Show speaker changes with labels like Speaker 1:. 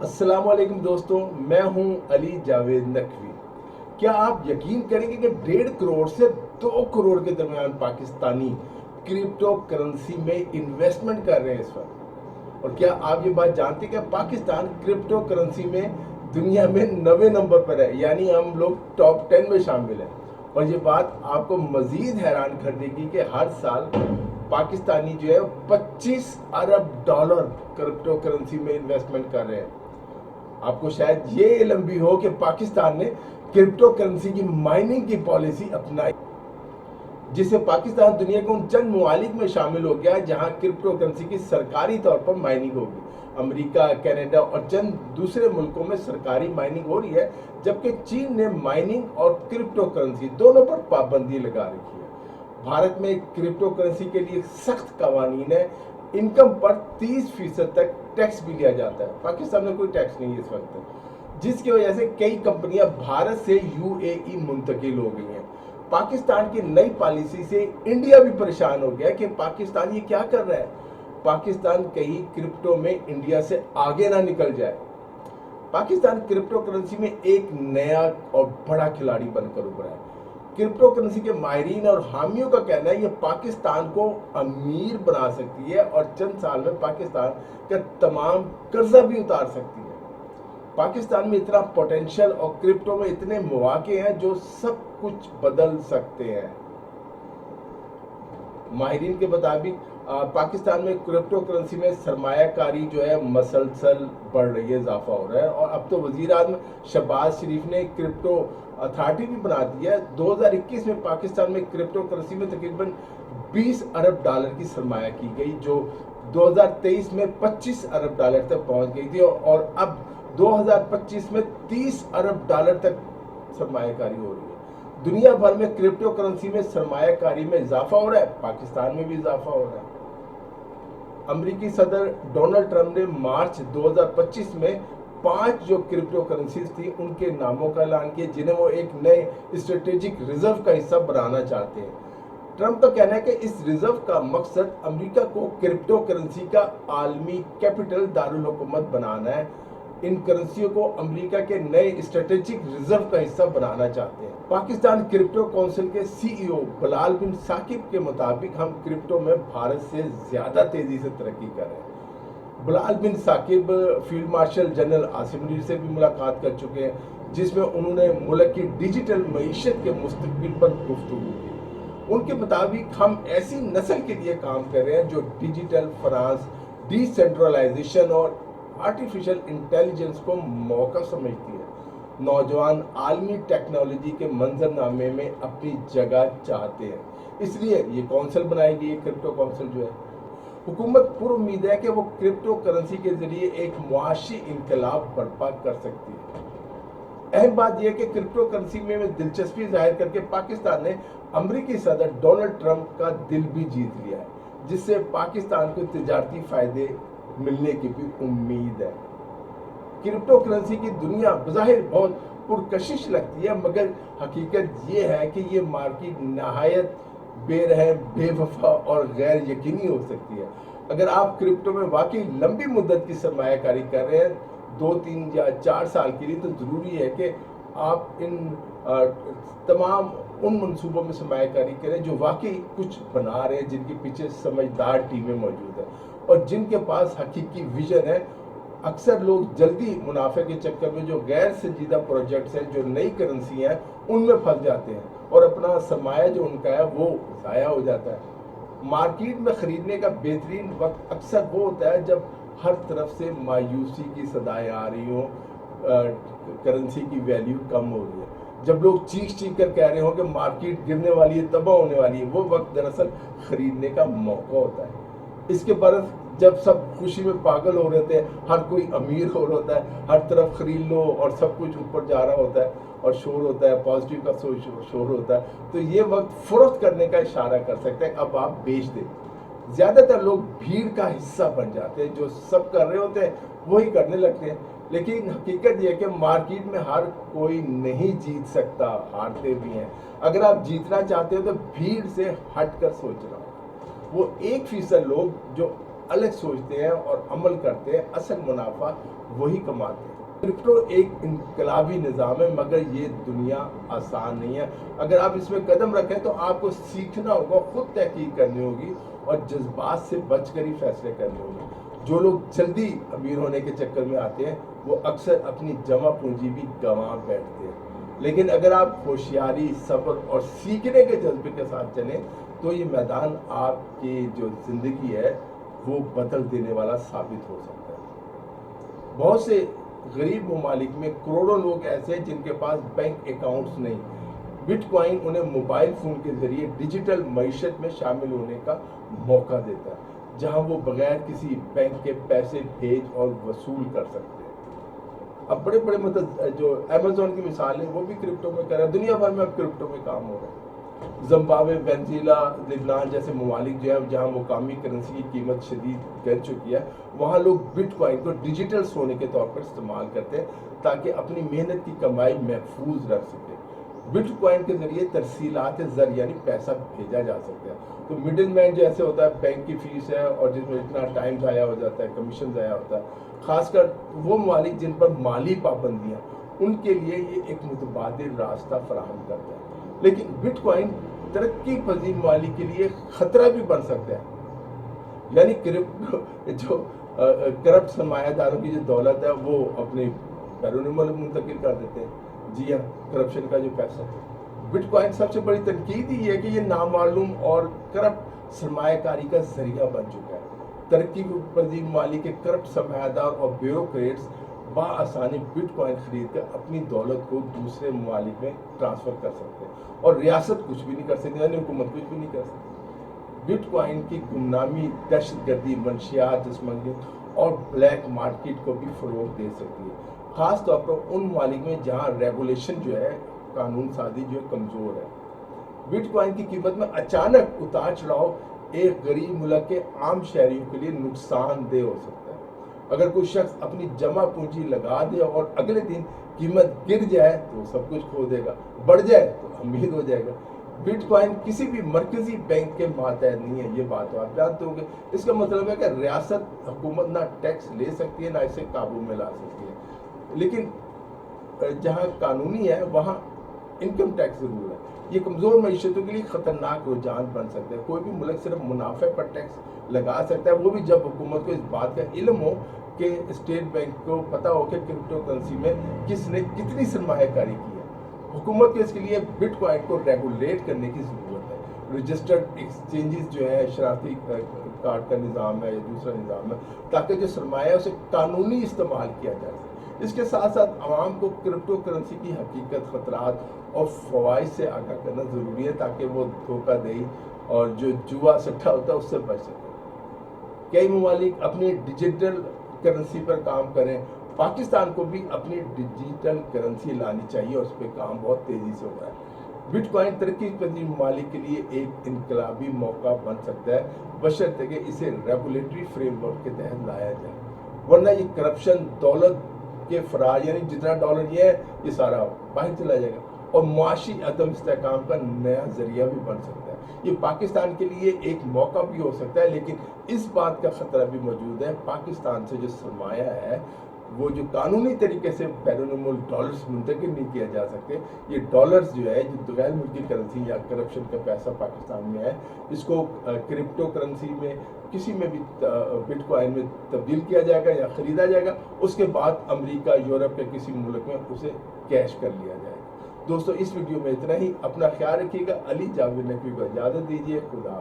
Speaker 1: अस्सलाम वालेकुम दोस्तों, मैं हूं अली जावेद नकवी। क्या आप यकीन करेंगे कि 1.5 करोड़ से 2 करोड़ के दरमियान पाकिस्तानी क्रिप्टो करेंसी में इन्वेस्टमेंट कर रहे हैं इस वक्त। और क्या आप ये बात जानते हैं कि पाकिस्तान क्रिप्टो करेंसी में दुनिया में 9वें नंबर पर है, यानी हम लोग टॉप 10 में शामिल हैं। और ये बात आपको मजीद हैरान कर देगी कि हर साल पाकिस्तानी जो है 25 अरब डॉलर क्रिप्टो करेंसी में इन्वेस्टमेंट कर रहे हैं। आपको शायद ये इल्म भी हो कि पाकिस्तान ने क्रिप्टो करेंसी की माइनिंग की पॉलिसी अपनाई, जिससे पाकिस्तान दुनिया के उन चंद ममालिक में शामिल हो गया जहां क्रिप्टो करेंसी की सरकारी तौर पर माइनिंग होगी। अमेरिका, कनाडा और चंद दूसरे मुल्कों में सरकारी माइनिंग हो रही है, जबकि चीन ने माइनिंग और क्रिप्टो करेंसी दोनों पर पाबंदी लगा रखी है। भारत में क्रिप्टो करेंसी के लिए सख्त कवानीन है। इनकम पर 30% तक टैक्स भी लिया जाता है। पाकिस्तान में कोई टैक्स नहीं है इस वक्त, जिसकी वजह से कई कंपनियां भारत से यूएई मुंतकिल हो गई हैं। पाकिस्तान की नई पॉलिसी से इंडिया भी परेशान हो गया कि पाकिस्तान ये क्या कर रहा है। पाकिस्तान कहीं क्रिप्टो में इंडिया से आगे ना निकल जाए। पाकिस्तान क्रिप्टो करेंसी में एक नया और बड़ा खिलाड़ी बनकर उभरा है। क्रिप्टो करेंसी के माहिरीन और हामियों का कहना है ये पाकिस्तान को अमीर बना सकती है और चंद साल में पाकिस्तान का तमाम कर्जा भी उतार सकती है। पाकिस्तान में इतना पोटेंशियल और क्रिप्टो में इतने मौके हैं जो सब कुछ बदल सकते हैं। माहिरीन के मुताबिक पाकिस्तान में क्रिप्टो करेंसी में सरमायाकारी जो है मसलसल बढ़ रही है, इजाफा हो रहा है। और अब तो वजीर आज़म शहबाज शरीफ ने क्रिप्टो अथॉरिटी भी बना दी है। 2021 में पाकिस्तान में क्रिप्टो करेंसी में तकरीबन 20 अरब डॉलर की सरमाया की गई, जो 2023 में 25 अरब डॉलर तक पहुंच गई थी और अब 2025 में 30 अरब डॉलर तक सरमायाकारी हो रही है। दुनिया भर में क्रिप्टो करेंसी में सरमायाकारी में इजाफा हो रहा है, पाकिस्तान में भी इजाफा हो रहा है। अमेरिकी सदर डोनाल्ड ट्रंप ने मार्च 2025 में 5 जो क्रिप्टो करेंसीज थी उनके नामों का ऐलान किया, जिन्हें वो एक नए स्ट्रेटेजिक रिजर्व का हिस्सा बनाना चाहते हैं। ट्रंप का कहना है कि इस रिजर्व का मकसद अमेरिका को क्रिप्टो करेंसी का आलमी कैपिटल दारुल हुकूमत बनाना है। इन करेंसियों को अमेरिका के नए स्ट्रेटेजिक रिजर्व का हिस्सा बनाना चाहते हैं। पाकिस्तान क्रिप्टो काउंसिल के सीईओ बिलाल बिन साकिब के मुताबिक हम क्रिप्टो में भारत से ज्यादा तेजी से तरक्की कर रहे हैं। Bilal bin Saqib field marshal general Asim Munir से भी मुलाकात कर चुके हैं, जिसमें उन्होंने मुल्क की डिजिटल मईशत के मुस्तकबिल पर गुफ्तगू की। उनके मुताबिक हम ऐसी नस्ल के लिए काम कर रहे हैं जो डिजिटल फाइनेंस, डिसेंट्रलाइजेशन और आर्टिफिशियल इंटेलिजेंस को मौका समझती है। नौजवान आलमी टेक्नोलॉजी के मंजरनामे में अपनी जगह चाहते हैं, इसलिए ये काउंसिल बनाई गई है। क्रिप्टो काउंसिल जो है, हुकूमत पूरी उम्मीद है कि वो क्रिप्टो करेंसी के जरिए एक मुआशी इनकलाब बर्पा कर सकती है। अहम बात यह है कि क्रिप्टो करेंसी में दिलचस्पी जाहिर करके पाकिस्तान ने अमेरिकी सदर डोनाल्ड ट्रंप का दिल भी जीत लिया है, जिससे पाकिस्तान को तिजारती फायदे मिलने की भी उम्मीद है। क्रिप्टो करेंसी की दुनिया बज़ाहिर बहुत पुरकशिश लगती है, मगर हकीकत ये है कि ये मार्केट नहायत बेरहम, बेवफा और गैर यकीनी हो सकती है। अगर आप क्रिप्टो में वाकई लंबी मुद्दत की सरमायाकारी कर रहे हैं 2, 3 या 4 साल के लिए, तो ज़रूरी है कि आप इन तमाम उन मंसूबों में सरमायाकारी करें जो वाकई कुछ बना रहे हैं, जिनके पीछे समझदार टीमें मौजूद हैं और जिनके पास हकीकी विजन है। अक्सर लोग जल्दी मुनाफे के चक्कर में जो गैर संजीदा प्रोजेक्ट्स हैं, जो नई करेंसी हैं, उनमें फंस जाते हैं और अपना सरमाया जो उनका है वो ज़ाया हो जाता है। मार्केट में ख़रीदने का बेहतरीन वक्त अक्सर वो होता है जब हर तरफ से मायूसी की सदाएं आ रही हों, करेंसी की वैल्यू कम हो रही है, जब लोग चीख चीख कर कह रहे हो कि मार्केट गिरने वाली है, तबाह होने वाली है, वो वक्त दरअसल ख़रीदने का मौका होता है। इसके बरस जब सब खुशी में पागल हो रहे थे, हर कोई अमीर हो रहा होता है, हर तरफ खरीद लो और सब कुछ ऊपर जा रहा होता है और शोर होता है, पॉजिटिव का शोर होता है, तो ये वक्त फरोख्त करने का इशारा कर सकते हैं। अब आप बेच दें। ज़्यादातर लोग भीड़ का हिस्सा बन जाते हैं, जो सब कर रहे होते हैं वही करने लगते हैं। लेकिन हकीकत यह है कि मार्केट में हर कोई नहीं जीत सकता, हारते भी हैं। अगर आप जीतना चाहते हो तो भीड़ से हट कर सोचना। वो 1% लोग जो अलग सोचते हैं और अमल करते हैं, असल मुनाफा वही कमाते हैं। क्रिप्टो एक इनकलाबी निज़ाम है, मगर ये दुनिया आसान नहीं है। अगर आप इसमें कदम रखें तो आपको सीखना होगा, खुद तहकीक करनी होगी और जज्बात से बचकर ही फैसले करने होंगे। जो लोग जल्दी अमीर होने के चक्कर में आते हैं वो अक्सर अपनी जमा पूंजी भी गंवा बैठते हैं। लेकिन अगर आप होशियारी, सब्र और सीखने के जज्बे के साथ चलें तो ये मैदान आपकी जो ज़िंदगी है वो बदल देने वाला साबित हो सकता है। बहुत से गरीब ममालिक में करोड़ों लोग ऐसे हैं जिनके पास बैंक अकाउंट्स नहीं। बिटकॉइन उन्हें मोबाइल फ़ोन के ज़रिए डिजिटल मईशत में शामिल होने का मौका देता है, जहां वो बगैर किसी बैंक के पैसे भेज और वसूल कर सकते हैं। अब बड़े बड़े मतलब जो अमेज़न की मिसाल है वो भी क्रिप्टो में कर रहा है, दुनिया भर में अब क्रिप्टो में काम हो रहा है। ज़िम्बाब्वे, वेनेज़ुएला, लिबनान जैसे ममालिक जो है जहाँ मुकामी करेंसी की कीमत शदीद गिर चुकी है, वहाँ लोग बिटकॉइन को डिजिटल सोने के तौर पर इस्तेमाल करते हैं ताकि अपनी मेहनत की कमाई महफूज रख सके। बिटकॉइन के जरिए तरसीलात ज़र यानी पैसा भेजा जा सकता है। तो मिडिल मैन जो ऐसे होता है, बैंक की फीस है और जिसमें इतना टाइम ज़ाया हो जाता है, कमीशन ज़ाया होता है, खासकर वो ममालिक जिन पर माली पाबंदियाँ, उनके लिए ये एक मुतबादिल रास्ता फराहम करता है। लेकिन बिटकॉइन तरक्की पजीर ममालिक के लिए खतरा भी बन सकता है। यानी क्रिप्टो जो करप्ट सरमायादारों की जो दौलत है वो अपने बैरून मुल्क मुंतकिल कर देते हैं। जी हाँ, करप्शन का जो पैसा है। बिटकॉइन सबसे बड़ी तनकीद ही है कि ये नामालूम और करप्ट सरमायाकारी का जरिया बन चुका है। तरक्की पजीर ममालिक के करप्ट सरमायादार और ब्यूरोक्रेट्स बआसानी बिटकॉइन खरीद कर अपनी दौलत को दूसरे ममालिक में ट्रांसफ़र कर सकते हैं और रियासत कुछ भी नहीं कर सकती, यानी हुकूमत कुछ भी नहीं कर सकती। बिटकॉइन की गुमनामी, दहशतगर्दी, मंशियात, जिस्मंगी और ब्लैक मार्केट को भी फ़रोग दे सकती है, ख़ास तौर पर उन ममालिक में जहाँ रेगुलेशन जो है, कानून साजी जो है कमज़ोर है। बिटकॉइन की कीमत में अचानक उतार चढ़ाव एक गरीब मुल्क के आम शहरियों के लिए नुकसानदेह हो सकता है। अगर कोई शख्स अपनी जमा पूंजी लगा दे और अगले दिन कीमत गिर जाए तो सब कुछ खो देगा, बढ़ जाए तो अमीर हो जाएगा। बिटकॉइन किसी भी मरकजी बैंक के मातहत नहीं है, ये बात तो आप जानते होंगे। इसका मतलब है कि रियासत हुकूमत ना टैक्स ले सकती है ना इसे काबू में ला सकती है, लेकिन जहाँ कानूनी है वहाँ इनकम टैक्स ज़रूर है। ये कमज़ोर मईशतों के लिए ख़तरनाक रुझान बन सकता है। कोई भी मुल्क सिर्फ मुनाफे पर टैक्स लगा सकता है, वो भी जब हुकूमत को इस बात का इल्म हो कि स्टेट बैंक को पता हो कि क्रिप्टो करेंसी में किसने कितनी सरमायाकारी की है। हुकूमत को इसके लिए बिटकॉइन को रेगुलेट करने की ज़रूरत है। रजिस्टर्ड एक्सचेंजेस जो है, शरारती कार्ड का निज़ाम है या दूसरा निज़ाम है, ताकि जो सरमाया है उसे कानूनी इस्तेमाल किया जा सके। इसके साथ साथ आवाम को क्रिप्टो करेंसी की हकीकत, ख़तरात और फ़वाइद से आगाह करना ज़रूरी है ताकि वो धोखाधड़ी और जो जुआ सट्टा होता है उससे बच सके। कई ममालिक अपनी डिजिटल करेंसी पर काम करें, पाकिस्तान को भी अपनी डिजिटल करेंसी लानी चाहिए और उस पर काम बहुत तेज़ी से हो रहा है। बिटकॉइन तरक्की पजीर ममालिक के लिए एक इनकलाबी मौका बन सकता है, बशर्ते कि इसे रेगुलेटरी फ्रेमवर्क के तहत लाया जाए, वरना ये करप्शन, दौलत के फरार यानी जितना डॉलर ये है ये सारा बाहर चला जाएगा और मुआशी अदम इस्तेहकाम का नया जरिया भी बन सकता है। ये पाकिस्तान के लिए एक मौका भी हो सकता है, लेकिन इस बात का ख़तरा भी मौजूद है, पाकिस्तान से जो सरमाया है वो जो कानूनी तरीके से बैरून मुल्क डॉलर्स मुंतकिल नहीं किया जा सकते। ये डॉलर्स जो है, जो गैर मुल्की करेंसी या करप्शन का पैसा पाकिस्तान में है, इसको क्रिप्टो करेंसी में किसी में भी बिटकॉइन में तब्दील किया जाएगा या ख़रीदा जाएगा। उसके बाद अमेरिका, यूरोप के किसी मुल्क में उसे कैश कर लिया जाएगा। दोस्तों, इस वीडियो में इतना ही। अपना ख्याल रखिएगा। अली जावेद नकवी को इजाज़त दीजिए। खुदा।